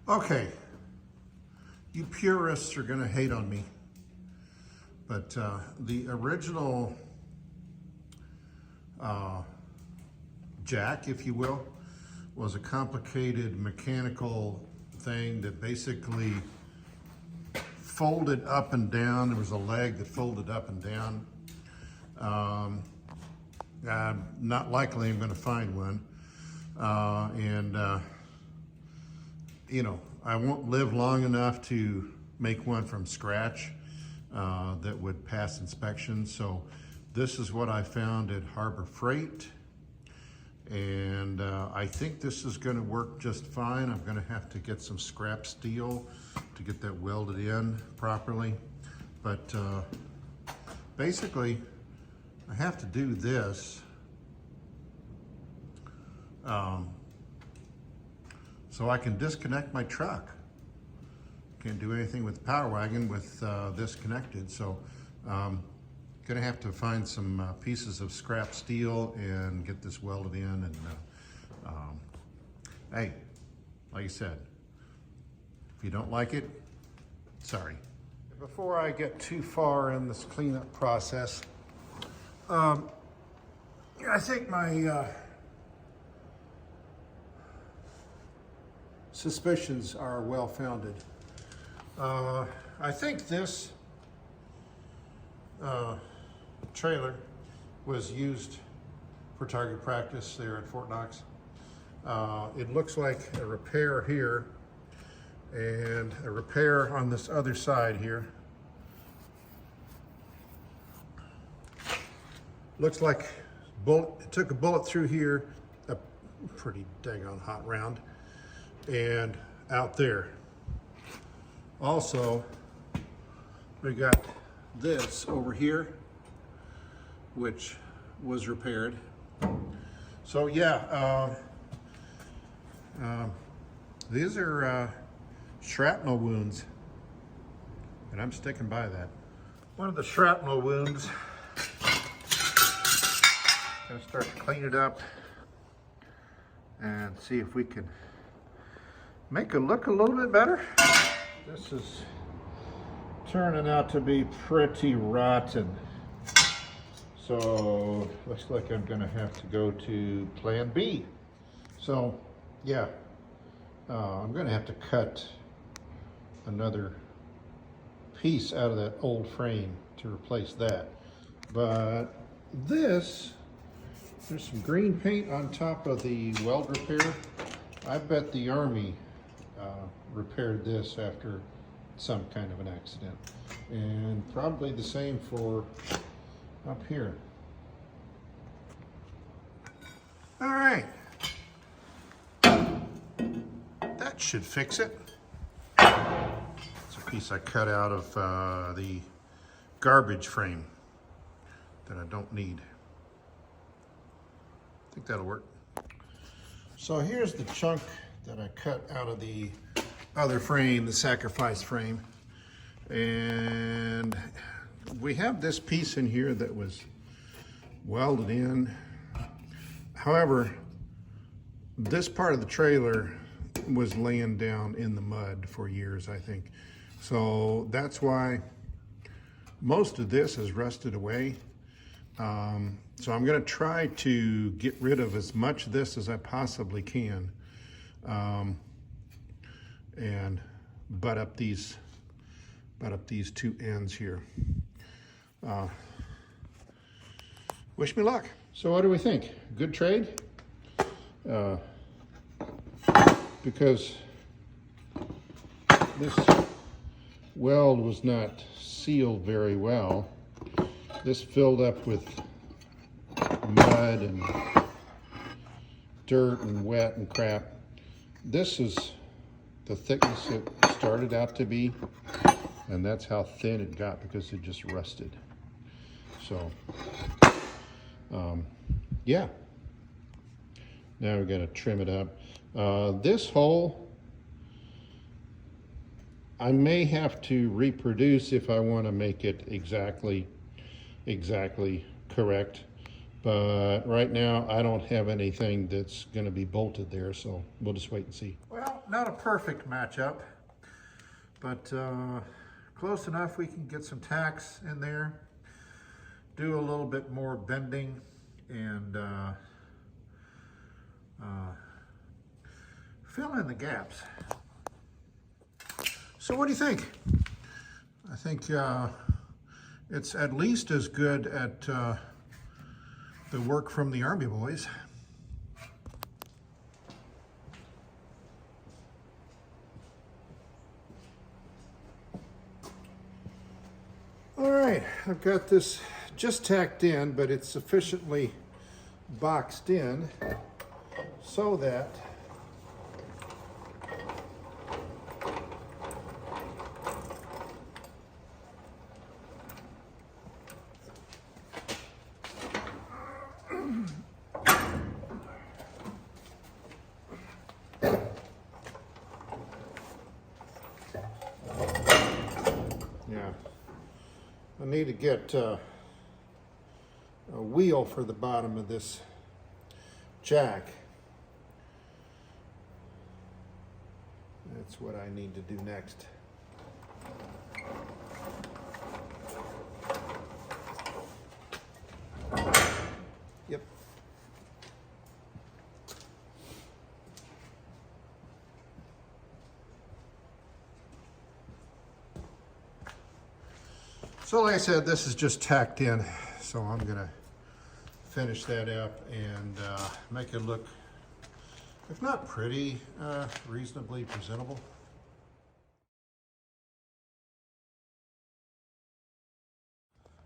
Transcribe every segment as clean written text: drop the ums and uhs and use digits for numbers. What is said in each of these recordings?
Okay, you purists are going to hate on me, but the original jack, if you will, was a complicated mechanical thing that basically folded up and down. There was a leg that folded up and down. Not likely I'm going to find one. You know, I won't live long enough to make one from scratch that would pass inspection. So this is what I found at Harbor Freight. And I think this is going to work just fine. I'm going to have to get some scrap steel to get that welded in properly. But basically, I have to do this so I can disconnect my truck. Can't do anything with the Power Wagon with this connected. So gonna have to find some pieces of scrap steel and get this welded in. And hey, like I said, if you don't like it, sorry. Before I get too far in this cleanup process, I think my suspicions are well-founded. I think this trailer was used for target practice there at Fort Knox. It looks like a repair here and a repair on this other side here. Looks like it took a bullet through here, a pretty daggone hot round, and out there. Also, we got this over here, which was repaired. So yeah, these are shrapnel wounds, and I'm sticking by that. One of the shrapnel wounds, gonna start to clean it up and see if we can make it look a little bit better. This is turning out to be pretty rotten. So looks like I'm gonna have to go to plan B. So yeah, I'm gonna have to cut another piece out of that old frame to replace that. But this, there's some green paint on top of the weld repair. I bet the Army repaired this after some kind of an accident. And probably the same for up here. All right. That should fix it. It's a piece I cut out of the garbage frame that I don't need. I think that'll work. So here's the chunk that I cut out of the other frame, the sacrifice frame. And we have this piece in here that was welded in. However, this part of the trailer was laying down in the mud for years, I think. So that's why most of this is rusted away. So I'm gonna try to get rid of as much of this as I possibly can. And butt up these two ends here. Wish me luck. So what do we think? Good trade? Because this weld was not sealed very well. This filled up with mud and dirt and wet and crap. This is the thickness it started out to be, and that's how thin it got because it just rusted. So yeah, now we're gonna trim it up. This hole I may have to reproduce if I want to make it exactly correct, but right now I don't have anything that's going to be bolted there, so we'll just wait and see. Well, Well, not a perfect matchup, but close enough. We can get some tacks in there, do a little bit more bending, and fill in the gaps. So what do you think? I think it's at least as good at the work from the Army boys. All right, I've got this just tacked in, but it's sufficiently boxed in so that I need to get a wheel for the bottom of this jack. That's what I need to do next. Yep. So like I said, this is just tacked in, so I'm gonna finish that up and make it look, if not pretty, reasonably presentable.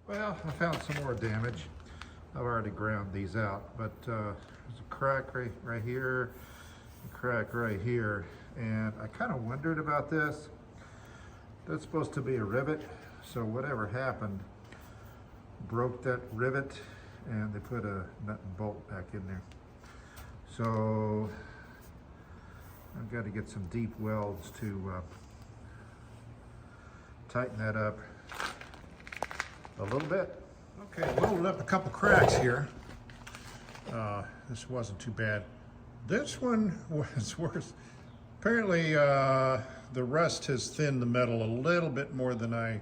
Well, I found some more damage. I've already ground these out, but there's a crack right here, a crack right here, and I kind of wondered about this. That's supposed to be a rivet. So whatever happened broke that rivet, and they put a nut and bolt back in there. So I've got to get some deep welds to tighten that up a little bit. Okay, welded up a couple cracks here. This wasn't too bad. This one was worse. Apparently the rust has thinned the metal a little bit more than I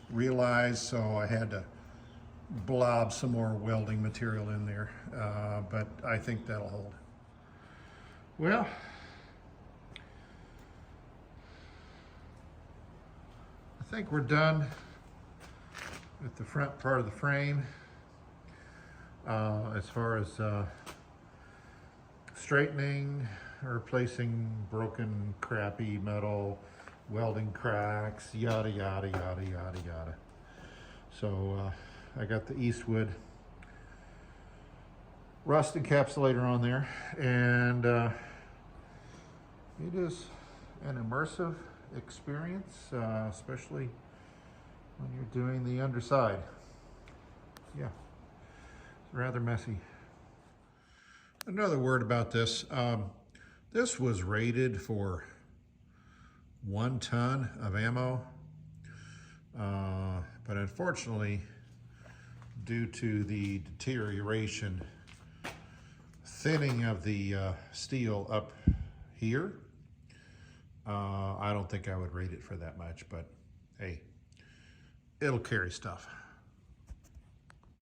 realized, so I had to blob some more welding material in there, but I think that'll hold. Well, I think we're done with the front part of the frame. As far as straightening or replacing broken, crappy metal, welding cracks, yada, yada, yada, yada, yada. So I got the Eastwood rust encapsulator on there, and it is an immersive experience, especially when you're doing the underside. Yeah, it's rather messy. Another word about this. This was rated for 1 ton of ammo, but unfortunately, due to the deterioration, thinning of the steel up here, I don't think I would rate it for that much, but hey, it'll carry stuff.